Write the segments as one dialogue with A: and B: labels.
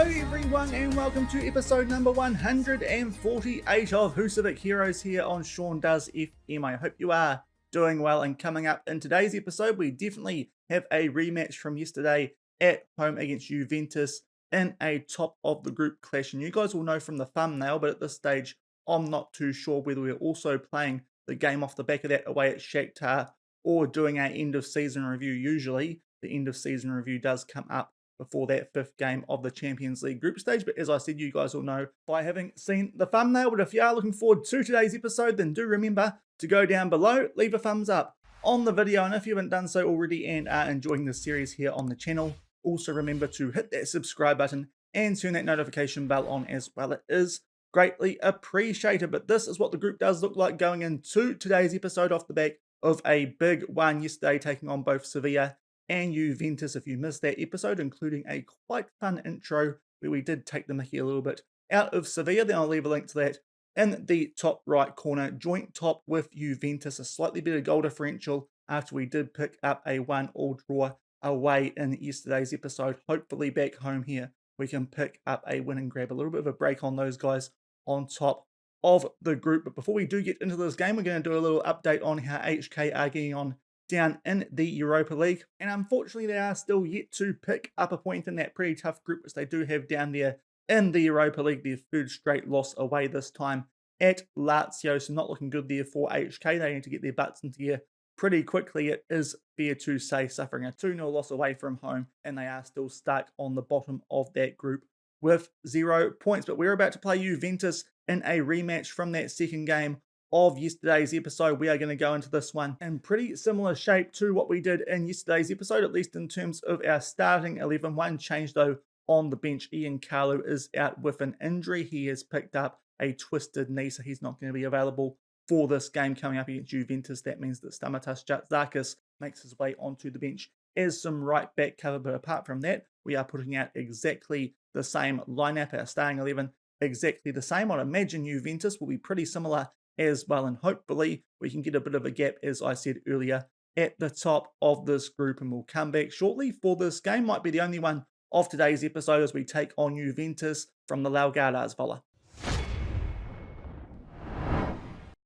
A: Hello everyone and welcome to episode number 148 of Husavik Heroes here on Shaun Does FM. I hope you are doing well, and coming up in today's episode we definitely have a rematch from yesterday at home against Juventus in a top of the group clash. And you guys will know from the thumbnail, but at this stage I'm not too sure whether we're also playing the game off the back of that away at Shakhtar or doing our end of season review. Usually the end of season review does come up before that fifth game of the Champions League group stage. But as I said, you guys will know by having seen the thumbnail. But if you are looking forward to today's episode, then do remember to go down below, leave a thumbs up on the video. And if you haven't done so already and are enjoying this series here on the channel, also remember to hit that subscribe button and turn that notification bell on as well. It is greatly appreciated. But this is what the group does look like going into today's episode off the back of a big one yesterday, taking on both Sevilla and Juventus. If you missed that episode, including a quite fun intro where we did take the mickey a little bit out of Sevilla, then I'll leave a link to that in the top right corner. Joint top with Juventus, a slightly better goal differential after we did pick up a 1-1 draw away in yesterday's episode. Hopefully back home here we can pick up a win and grab a little bit of a break on those guys on top of the group. But before we do get into this game, we're going to do a little update on how HK are getting on down in the Europa League. And unfortunately they are still yet to pick up a point in that pretty tough group which they do have down there in the Europa League. Their third straight loss away, this time at Lazio, so not looking good there for HK. They need to get their butts into gear pretty quickly, it is fair to say, suffering a 2-0 loss away from home, and they are still stuck on the bottom of that group with 0 points. But we're about to play Juventus in a rematch from that second game of yesterday's episode. We are going to go into this one in pretty similar shape to what we did in yesterday's episode, at least in terms of our starting 11. One change though on the bench. Ian Carlo is out with an injury. He has picked up a twisted knee, so he's not going to be available for this game coming up against Juventus. That means that Stamatas Jatzakis makes his way onto the bench as some right back cover. But apart from that, we are putting out exactly the same lineup. Our starting 11 exactly the same. I'd imagine Juventus will be pretty similar as well, and hopefully we can get a bit of a gap, as I said earlier, at the top of this group. And we'll come back shortly for this game. Might be the only one of today's episode as we take on Juventus from the Laugardars Villa.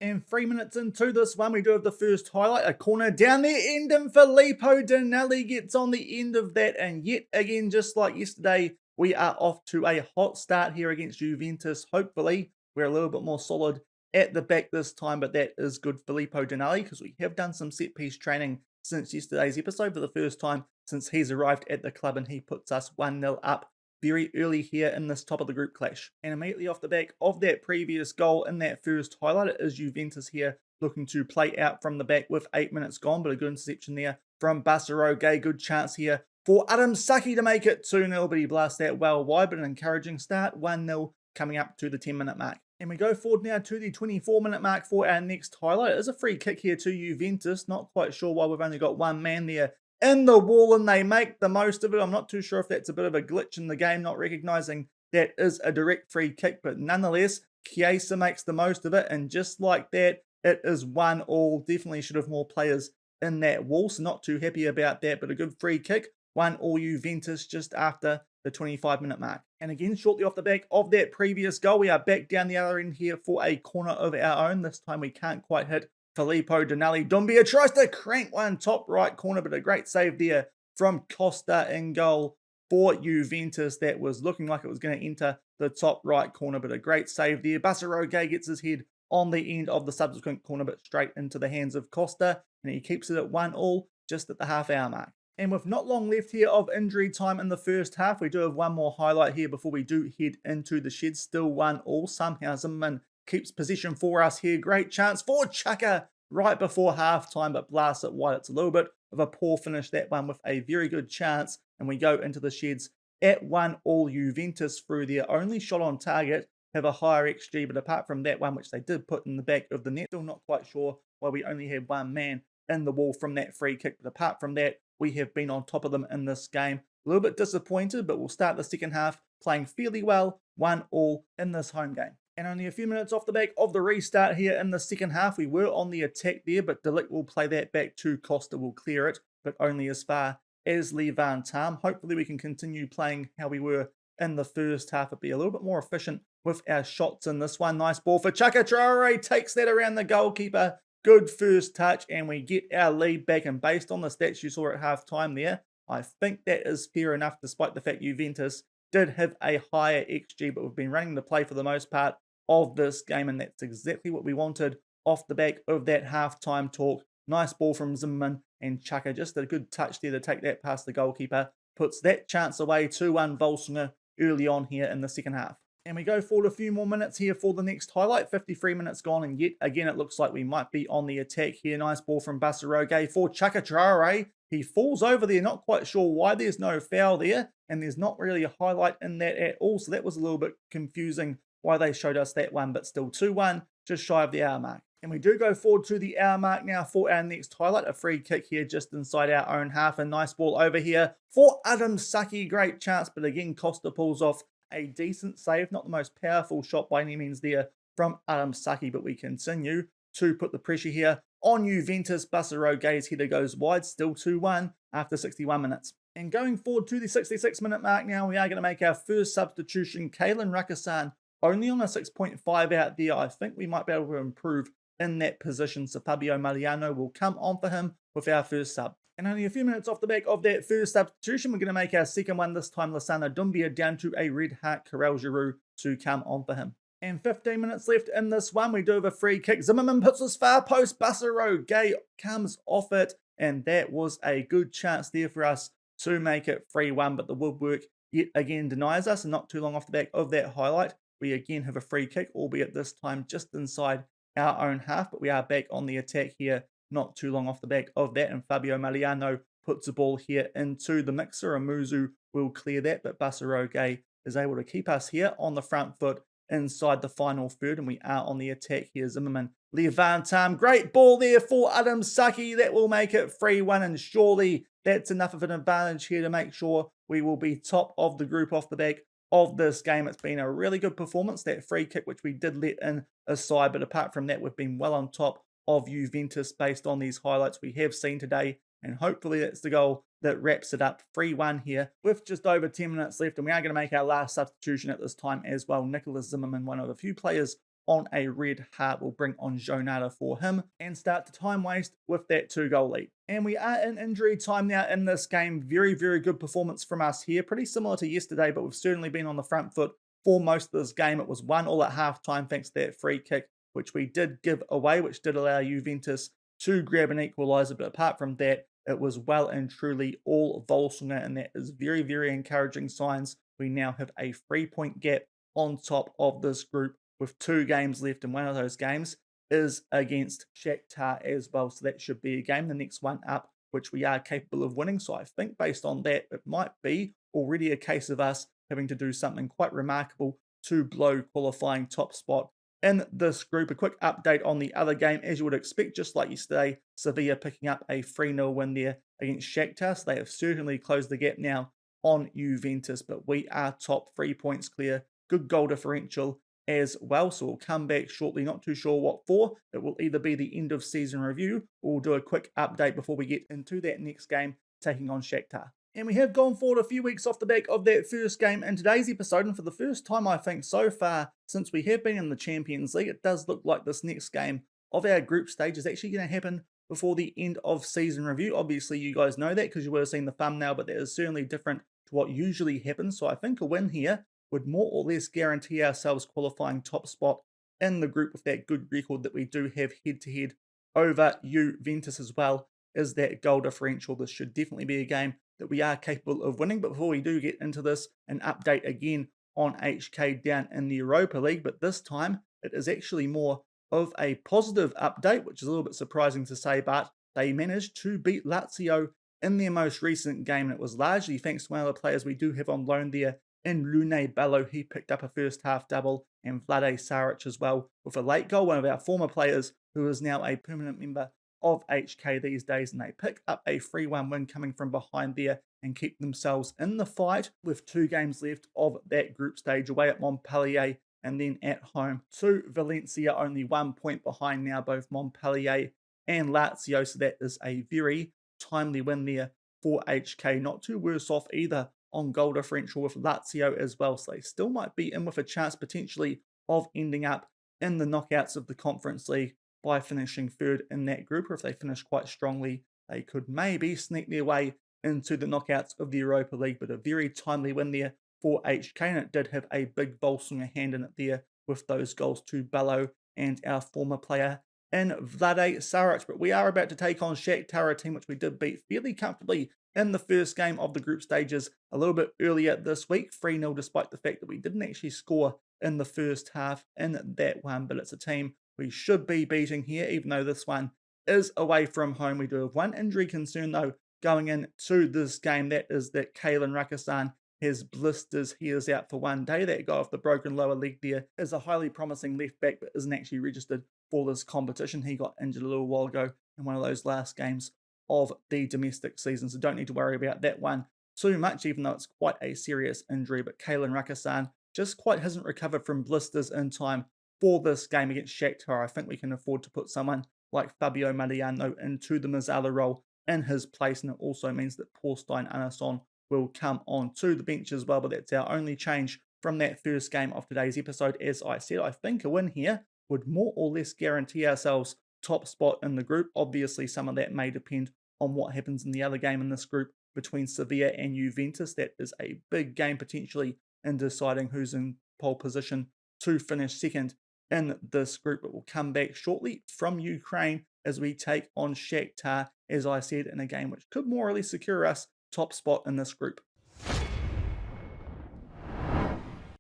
A: And 3 minutes into this one, we do have the first highlight, a corner down the end, and Filippo Dinelli gets on the end of that. And yet again, just like yesterday, we are off to a hot start here against Juventus. Hopefully we're a little bit more solid at the back this time, but that is good. Filippo Dinelli, because we have done some set piece training since yesterday's episode for the first time since he's arrived at the club, and he puts us 1-0 up very early here in this top of the group clash. And immediately off the back of that previous goal in that first highlight, it is Juventus here looking to play out from the back with 8 minutes gone, but a good interception there from Basaroge. Good chance here for Adam Saki to make it 2-0, but he blasts that well wide. But an encouraging start, 1-0 coming up to the 10-minute mark. And we go forward now to the 24-minute mark for our next highlight. It is a free kick here to Juventus. Not quite sure why we've only got one man there in the wall, and they make the most of it. I'm not too sure if that's a bit of a glitch in the game, not recognising that is a direct free kick. But nonetheless, Chiesa makes the most of it. And just like that, it is 1-1. Definitely should have more players in that wall, so not too happy about that. But a good free kick. 1-1 Juventus just after the 25-minute mark. And again, shortly off the back of that previous goal, we are back down the other end here for a corner of our own. This time we can't quite hit Filippo Dinelli. Doumbia tries to crank one top right corner, but a great save there from Costa in goal for Juventus. That was looking like it was going to enter the top right corner, but a great save there. Basaroge gets his head on the end of the subsequent corner, but straight into the hands of Costa, and he keeps it at 1-1 just at the half-hour mark. And with not long left here of injury time in the first half, we do have one more highlight here before we do head into the shed. Still 1-1. Somehow Zimmerman keeps possession for us here. Great chance for Chaka right before halftime, but blasts it wide. It's a little bit of a poor finish, that one, with a very good chance. And we go into the sheds at 1-1. Juventus, through their only shot on target, have a higher XG. But apart from that one, which they did put in the back of the net, still not quite sure why we only had one man in the wall from that free kick. But apart from that, we have been on top of them in this game. A little bit disappointed, but we'll start the second half playing fairly well, 1-1 in this home game. And only a few minutes off the back of the restart here in the second half, we were on the attack there, but De Ligt will play that back to Costa, will clear it, but only as far as Levan Tam. Hopefully we can continue playing how we were in the first half and be a little bit more efficient with our shots in this one. Nice ball for Shakhtar, takes that around the goalkeeper. Good first touch, and we get our lead back. And based on the stats you saw at half time there, I think that is fair enough, despite the fact Juventus did have a higher XG, but we've been running the play for the most part of this game, and that's exactly what we wanted off the back of that halftime talk. Nice ball from Zimmerman, and Chaka just a good touch there to take that past the goalkeeper. Puts that chance away, 2-1 Völsungur early on here in the second half. And we go forward a few more minutes here for the next highlight. 53 minutes gone, and yet again it looks like we might be on the attack here. Nice ball from Basaroge for Shakhtar. He falls over there, not quite sure why there's no foul there, and there's not really a highlight in that at all, so that was a little bit confusing why they showed us that one, but still 2-1, just shy of the hour mark. And we do go forward to the hour mark now for our next highlight. A free kick here just inside our own half. A nice ball over here for Adam Saki. Great chance, but again, Costa pulls off a decent save. Not the most powerful shot by any means there from Adam Saki, but we continue to put the pressure here on Juventus. Basaroge's header goes wide, still 2-1 after 61 minutes. And going forward to the 66-minute mark now, we are going to make our first substitution. Kalen Rakasan only on a 6.5 out there. I think we might be able to improve in that position, so Fabio Mariano will come on for him with our first sub. And only a few minutes off the back of that first substitution, we're going to make our second one, this time Lassana Doumbia down to a red heart Karel Giroux to come on for him. And 15 minutes left in this one, we do have a free kick. Zimmerman puts his far post, Basaroge comes off it, and that was a good chance there for us to make it 3-1, but the woodwork yet again denies us, and not too long off the back of that highlight, we again have a free kick, albeit this time just inside our own half, but we are back on the attack here not too long off the back of that, and Fabio Mariano puts the ball here into the mixer, and Muzu will clear that, but Basaroge is able to keep us here on the front foot inside the final third, and we are on the attack here. Zimmerman, Levantam, great ball there for Adam Saki, that will make it 3-1, and surely that's enough of an advantage here to make sure we will be top of the group off the back of this game. It's been a really good performance, that free kick which we did let in aside, but apart from that we've been well on top of Juventus based on these highlights we have seen today, and hopefully that's the goal that wraps it up. 3-1 here with just over 10 minutes left, and we are going to make our last substitution at this time as well. Nicholas Zimmerman, one of the few players on a red heart, will bring on Jonata for him and start the time waste with that 2-goal lead. And we are in injury time now in this game. Very, very good performance from us here. Pretty similar to yesterday, but we've certainly been on the front foot for most of this game. It was 1-1 at half-time thanks to that free kick, which we did give away, which did allow Juventus to grab an equaliser. But apart from that, it was well and truly all Völsungur, and that is very, very encouraging signs. We now have a 3-point gap on top of this group with 2 games left, and one of those games is against Shakhtar as well. So that should be a game, the next one up, which we are capable of winning. So I think based on that, it might be already a case of us having to do something quite remarkable to blow qualifying top spot in this group. A quick update on the other game, as you would expect, just like yesterday, Sevilla picking up a 3-0 win there against Shakhtar. So they have certainly closed the gap now on Juventus, but we are top, 3 points clear. Good goal differential as well, so we'll come back shortly, not too sure what for. It will either be the end of season review, or we'll do a quick update before we get into that next game taking on Shakhtar. And we have gone forward a few weeks off the back of that first game in today's episode, and for the first time I think so far since we have been in the Champions League, it does look like this next game of our group stage is actually going to happen before the end of season review. Obviously you guys know that because you would have seen the thumbnail, but that is certainly different to what usually happens. So I think a win here would more or less guarantee ourselves qualifying top spot in the group with that good record that we do have head-to-head over Juventus, as well as that goal differential. This should definitely be a game that we are capable of winning. But before we do get into this, an update again on HK down in the Europa League, but this time it is actually more of a positive update, which is a little bit surprising to say, but they managed to beat Lazio in their most recent game, and it was largely thanks to one of the players we do have on loan there, in Lune Bello. He picked up a first half double, and Vlade Saric as well with a late goal, one of our former players who is now a permanent member of HK these days, and they pick up a 3-1 win coming from behind there and keep themselves in the fight with 2 games left of that group stage, away at Montpellier and then at home to Valencia, only 1 point behind now, both Montpellier and Lazio, so that is a very timely win there for HK. Not too worse off either on goal differential with Lazio as well, so they still might be in with a chance potentially of ending up in the knockouts of the Conference League by finishing third in that group, or if they finish quite strongly, they could maybe sneak their way into the knockouts of the Europa League. But a very timely win there for HK, and it did have a big Völsungur hand in it there with those goals to Bello and our former player in Vlade Saric. But we are about to take on Shakhtar, a team which we did beat fairly comfortably in the first game of the group stages a little bit earlier this week, 3-0, despite the fact that we didn't actually score in the first half in that one. But it's a team we should be beating here, even though this one is away from home. We do have one injury concern, though, going into this game. That is that Kalen Rakasan has blisters. He is out for 1 day. That guy with the broken lower leg there is a highly promising left back, but isn't actually registered for this competition. He got injured a little while ago in one of those last games of the domestic season, so don't need to worry about that one too much, even though it's quite a serious injury. But Kalen Rakasan just quite hasn't recovered from blisters in time for this game against Shakhtar. I think we can afford to put someone like Fabio Mariano into the Mazzala role in his place, and it also means that Porstein Anason will come on to the bench as well. But that's our only change from that first game of today's episode. As I said, I think a win here would more or less guarantee ourselves top spot in the group. Obviously, some of that may depend on what happens in the other game in this group between Sevilla and Juventus. That is a big game potentially in deciding who's in pole position to finish second in this group. But we'll come back shortly from Ukraine as we take on Shakhtar, as I said, in a game which could more or less secure us top spot in this group.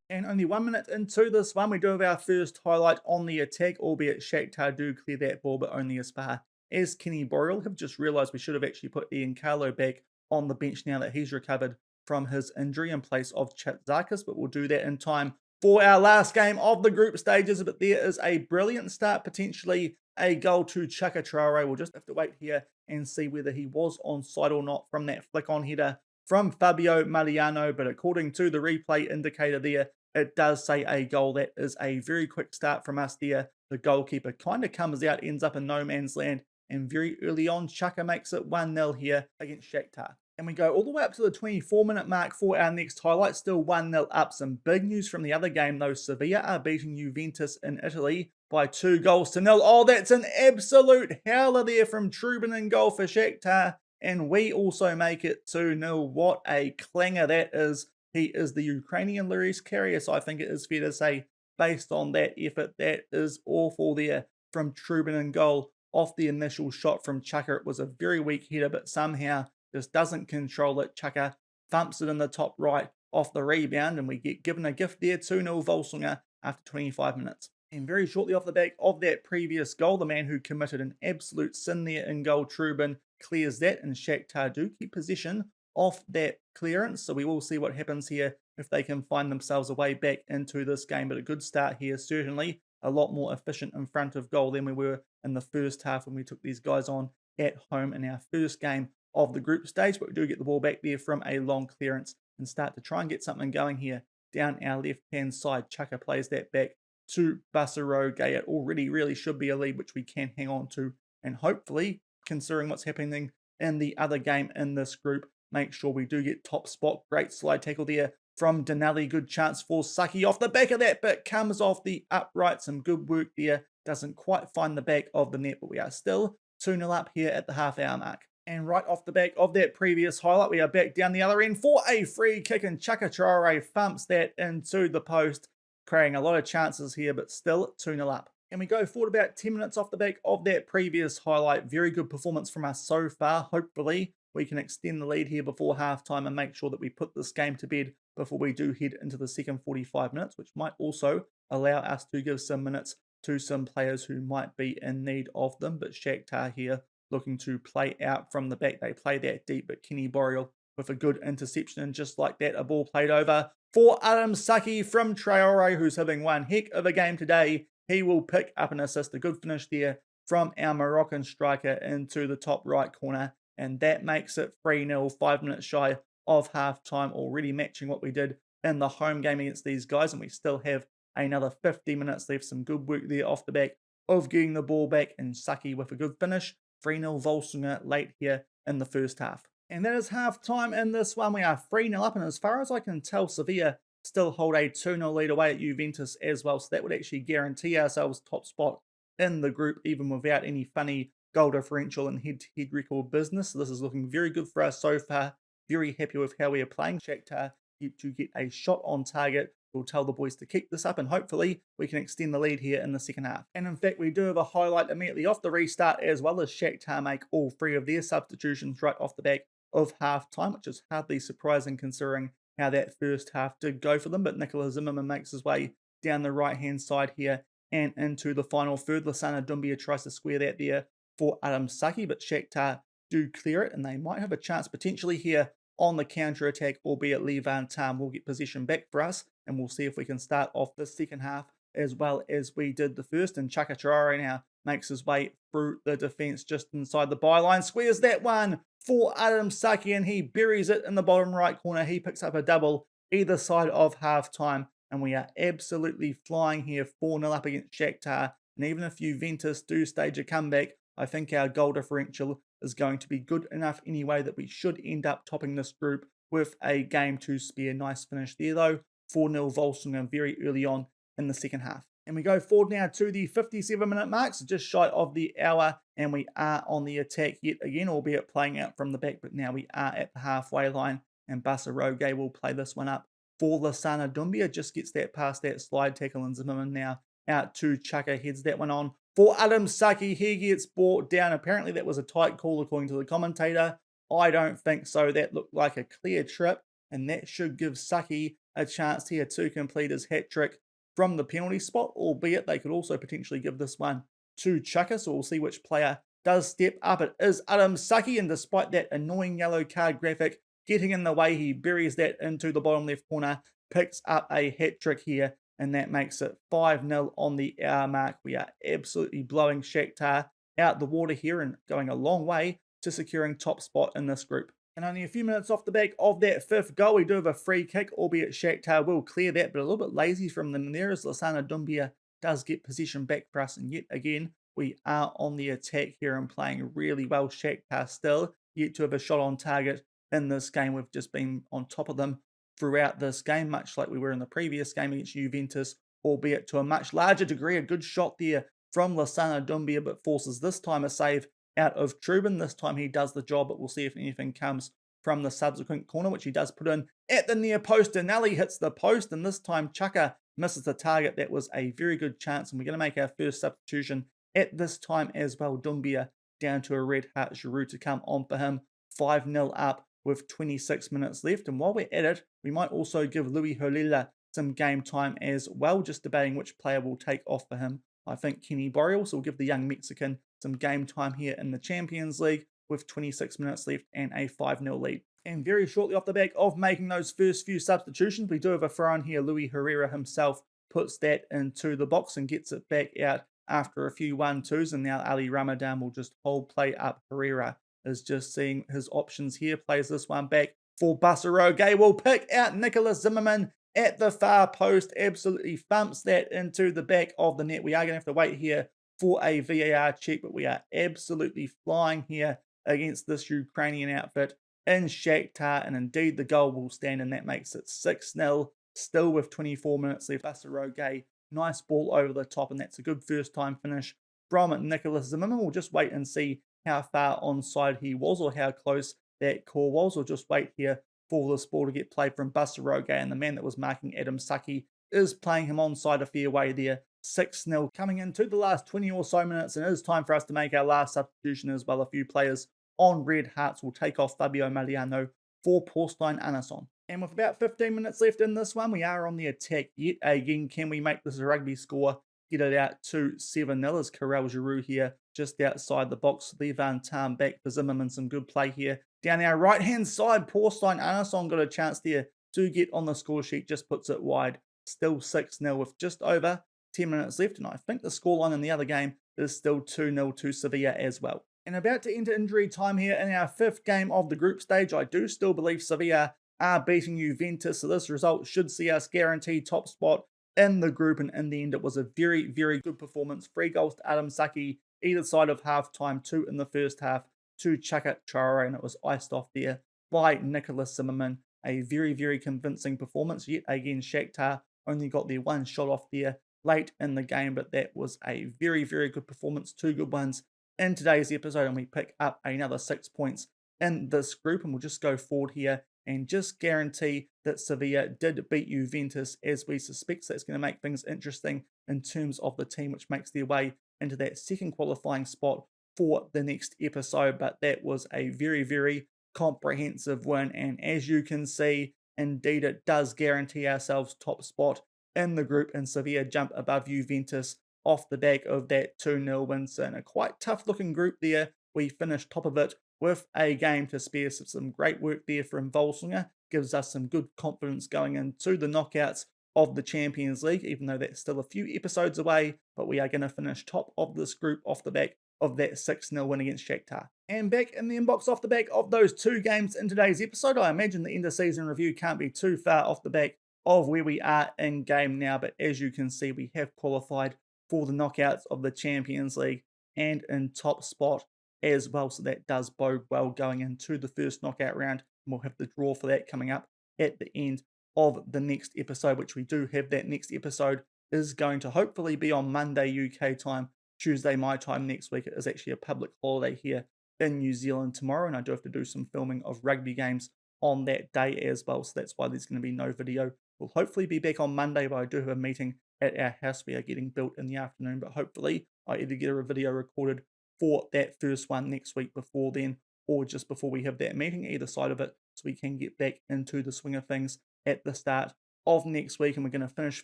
A: And only 1 minute into this one, we do have our first highlight on the attack, albeit Shakhtar do clear that ball, but only as far as Kenny Boreal. Have just realised we should have actually put Ian Carlo back on the bench now that he's recovered from his injury in place of Chatzakis, but we'll do that in time for our last game of the group stages. But there is a brilliant start, potentially a goal to Chaka Traore. We'll just have to wait here and see whether he was onside or not from that flick-on header from Fabio Mariano. But according to the replay indicator there, it does say a goal. That is a very quick start from us there. The goalkeeper kind of comes out, ends up in no man's land, and very early on, Chaka makes it 1-0 here against Shakhtar. And we go all the way up to the 24-minute mark for our next highlight. Still 1-0 up. Some big news from the other game, though. Sevilla are beating Juventus in Italy by 2-0. Oh, that's an absolute howler there from Trubin in goal for Shakhtar. And we also make it 2-0. What a clanger that is. He is the Ukrainian Luis Karius, I think it is fair to say, based on that effort. That is awful there from Trubin in goal. Off the initial shot from Chaka, it was a very weak header, but somehow just doesn't control it. Chaka thumps it in the top right off the rebound, and we get given a gift there, 2-0 Völsungur after 25 minutes. And very shortly off the back of that previous goal, the man who committed an absolute sin there in goal, Trubin, clears that, and Shakhtar do keep possession of that clearance. So we will see what happens here if they can find themselves a way back into this game. But a good start here, certainly. A lot more efficient in front of goal than we were in the first half when we took these guys on at home in our first game of the group stage. But we do get the ball back there from a long clearance and start to try and get something going here down our left-hand side. Chaka plays that back to Basaro Gay. It already really should be a lead, which we can hang on to. And hopefully, considering what's happening in the other game in this group, make sure we do get top spot. Great slide tackle there from Denali. Good chance for Saki off the back of that, but comes off the upright. Some good work there. Doesn't quite find the back of the net, but we are still 2-0 up here at the half-hour mark. And right off the back of that previous highlight, we are back down the other end for a free kick, and Chaka Traore thumps that into the post, creating a lot of chances here, but still 2-0 up. And we go forward about 10 minutes off the back of that previous highlight. Very good performance from us so far. Hopefully, we can extend the lead here before halftime and make sure that we put this game to bed before we do head into the second 45 minutes, which might also allow us to give some minutes to some players who might be in need of them. But Shakhtar here looking to play out from the back. They play that deep, but Kenny Boreal with a good interception, and just like that, a ball played over for Adam Saki from Traore, who's having one heck of a game today. He will pick up an assist. A good finish there from our Moroccan striker into the top right corner, and that makes it 3-0, 5 minutes shy of half-time, already matching what we did in the home game against these guys, and we still have another 50 minutes left. Some good work there off the back of getting the ball back, and Saki with a good finish. 3-0 Völsungur late here in the first half. And that is half time in this one. We are 3-0 up, and as far as I can tell, Sevilla still hold a 2-0 lead away at Juventus as well. So that would actually guarantee ourselves top spot in the group, even without any funny goal differential and head-to-head record business. So this is looking very good for us so far. Very happy with how we are playing. Shakhtar yet to get a shot on target. We'll tell the boys to keep this up, and hopefully we can extend the lead here in the second half. And in fact, we do have a highlight immediately off the restart, as well as Shakhtar make all 3 of their substitutions right off the back of half time, which is hardly surprising considering how that first half did go for them. But Nicola Zimmerman makes his way down the right hand side here and into the final third. Lassana Doumbia tries to square that there for Adam Saki, but Shakhtar do clear it, and they might have a chance potentially here on the counter attack, albeit Levan Tam will get possession back for us, and we'll see if we can start off the second half as well as we did the first. And Chaka Traore now makes his way through the defence just inside the byline, squares that one for Adam Saki, and he buries it in the bottom right corner. He picks up a double either side of half time, and we are absolutely flying here, 4-0 up against Shakhtar. And even if Juventus do stage a comeback, I think our goal differential is going to be good enough anyway that we should end up topping this group with a game to spare. Nice finish there though. 4-0 Völsungur very early on in the second half. And we go forward now to the 57-minute mark, so just shy of the hour, and we are on the attack yet again, albeit playing out from the back, but now we are at the halfway line, and Basaroge will play this one up for Lassana Doumbia. Just gets that past that slide tackle, and Zimmerman now out to Chaka, heads that one on for Adam Saki. He gets brought down. Apparently that was a tight call according to the commentator. I don't think so. That looked like a clear trip, and that should give Saki a chance here to complete his hat-trick from the penalty spot, albeit they could also potentially give this one to Chaka, so we'll see which player does step up. It is Adam Saki, and despite that annoying yellow card graphic getting in the way, he buries that into the bottom left corner, picks up a hat-trick here, and that makes it 5-0 on the hour mark. We are absolutely blowing Shakhtar out the water here and going a long way to securing top spot in this group. And only a few minutes off the back of that 5th goal, we do have a free kick, albeit Shakhtar will clear that, but a little bit lazy from them there as Lassana Doumbia does get possession back for us. And yet again, we are on the attack here and playing really well. Shakhtar still yet to have a shot on target in this game. We've just been on top of them throughout this game, much like we were in the previous game against Juventus, albeit to a much larger degree. A good shot there from Lassana Doumbia, but forces this time a save out of Trubin. This time he does the job, but we'll see if anything comes from the subsequent corner, which he does put in at the near post. Denali hits the post, and this time Chaka misses the target. That was a very good chance, and we're going to make our first substitution at this time as well. Doumbia down to a red heart. Giroud to come on for him. 5-0 up with 26 minutes left. And while we're at it, we might also give Louis Holila some game time as well, just debating which player will take off for him. I think Kenny Boreal, so we'll give the young Mexican some game time here in the Champions League with 26 minutes left and a 5-0 lead. And very shortly off the back of making those first few substitutions, we do have a throw in here. Luis Herrera himself puts that into the box and gets it back out after a few 1-2s, and now Ali Ramadan will just hold play up. Herrera is just seeing his options here, plays this one back for Basaroge. Will pick out Nicolas Zimmerman at the far post, absolutely thumps that into the back of the net. We are going to have to wait here for a VAR check, but we are absolutely flying here against this Ukrainian outfit in Shakhtar, and indeed the goal will stand, and that makes it 6-0, still with 24 minutes left. Basaroge, nice ball over the top, and that's a good first time finish from Nicolas Zimmerman. We'll just wait and see how far onside he was or how close that call was. We'll just wait here for this ball to get played from Basaroge, and the man that was marking Adam Saki is playing him onside a fair way there. 6-0 coming into the last 20 or so minutes, and it is time for us to make our last substitution as well. A few players on red hearts will take off Fabio Mariano for Porstein Anason. And with about 15 minutes left in this one, we are on the attack yet again. Can we make this a rugby score? Get it out to 7-0 as Karel Giroud here just outside the box. Levan Tam back for Zimmerman. Some good play here. Down our right-hand side, Porstein Anason got a chance there to get on the score sheet. Just puts it wide. Still 6-0 with just over 10 minutes left. And I think the scoreline in the other game is still 2-0 to Sevilla as well. And about to enter injury time here in our 5th game of the group stage. I do still believe Sevilla are beating Juventus, so this result should see us guaranteed top spot in the group. And in the end, it was a very, very good performance. 3 goals to Adam Saki, either side of half time, 2 in the first half. to Shakhtar, and it was iced off there by Nicholas Zimmerman. A very, very convincing performance. Yet again, Shakhtar only got their one shot off there late in the game, but that was a very, very good performance. Two good ones in today's episode, and we pick up another 6 points in this group, and we'll just go forward here and just guarantee that Sevilla did beat Juventus as we suspect. So that's going to make things interesting in terms of the team which makes their way into that second qualifying spot for the next episode. But that was a very, very comprehensive win, and as you can see, indeed it does guarantee ourselves top spot in the group, and Sevilla jump above Juventus off the back of that 2-0 win. So in a quite tough looking group there, we finished top of it with a game to spare. So some great work there from Völsungur, gives us some good confidence going into the knockouts of the Champions League, even though that's still a few episodes away, but we are going to finish top of this group off the back of that 6-0 win against Shakhtar. And back in the inbox off the back of those two games in today's episode, I imagine the end of season review can't be too far off the back of where we are in game now, but as you can see, we have qualified for the knockouts of the Champions League and in top spot as well, so that does bode well going into the first knockout round. And we'll have the draw for that coming up at the end of the next episode, which we do have. That next episode is going to hopefully be on Monday UK time, Tuesday my time next week. It is actually a public holiday here in New Zealand tomorrow, and I do have to do some filming of rugby games on that day as well, so that's why there's going to be no video. We'll hopefully be back on Monday, but I do have a meeting at our house we are getting built in the afternoon, but hopefully I either get a video recorded for that first one next week before then, or just before we have that meeting, either side of it, so we can get back into the swing of things at the start of next week. And we're going to finish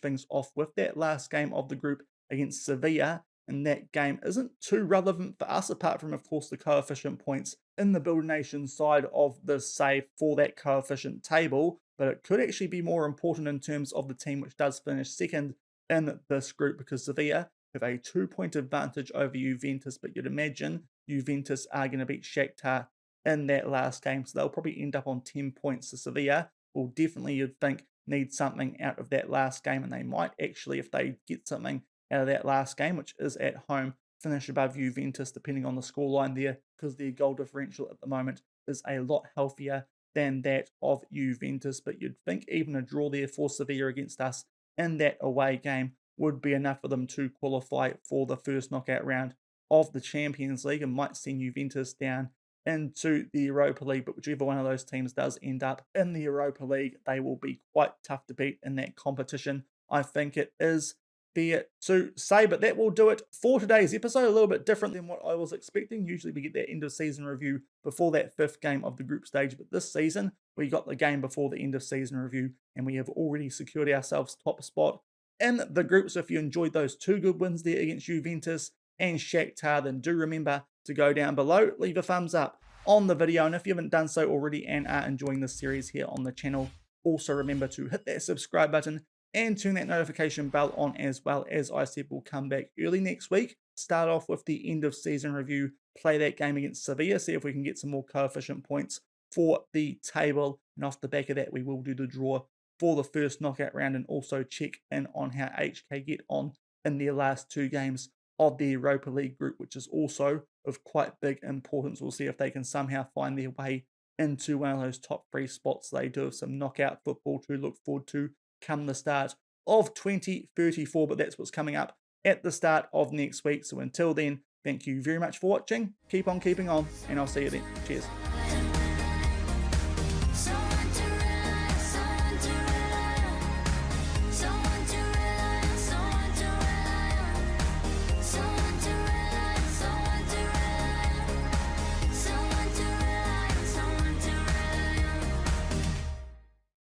A: things off with that last game of the group against Sevilla, and that game isn't too relevant for us, apart from, of course, the coefficient points in the Build Nation side of the save for that coefficient table, but it could actually be more important in terms of the team which does finish second in this group, because Sevilla have a 2-point advantage over Juventus, but you'd imagine Juventus are going to beat Shakhtar in that last game, so they'll probably end up on 10 points. So Sevilla will definitely, you'd think, need something out of that last game, and they might actually, if they get something out of that last game, which is at home, finish above Juventus depending on the scoreline there, because their goal differential at the moment is a lot healthier than that of Juventus. But you'd think even a draw there for Sevilla against us in that away game would be enough for them to qualify for the first knockout round of the Champions League, and might send Juventus down into the Europa League. But whichever one of those teams does end up in the Europa League, they will be quite tough to beat in that competition, I think it is fair to say. But that will do it for today's episode. A little bit different than what I was expecting. Usually we get that end of season review before that fifth game of the group stage, but this season we got the game before the end of season review, and we have already secured ourselves top spot in the group. So if you enjoyed those two good wins there against Juventus and Shakhtar, then do remember to go down below, leave a thumbs up on the video, and if you haven't done so already and are enjoying this series here on the channel, also remember to hit that subscribe button and turn that notification bell on as well. As I said, we'll come back early next week, start off with the end of season review, play that game against Sevilla, see if we can get some more coefficient points for the table, and off the back of that we will do the draw for the first knockout round, and also check in on how HK get on in their last two games of the Europa League group, which is also of quite big importance. We'll see if they can somehow find their way into one of those top three spots. They do have some knockout football to look forward to come the start of 2034, but that's what's coming up at the start of next week. So until then, thank you very much for watching, keep on keeping on, and I'll see you then. Cheers.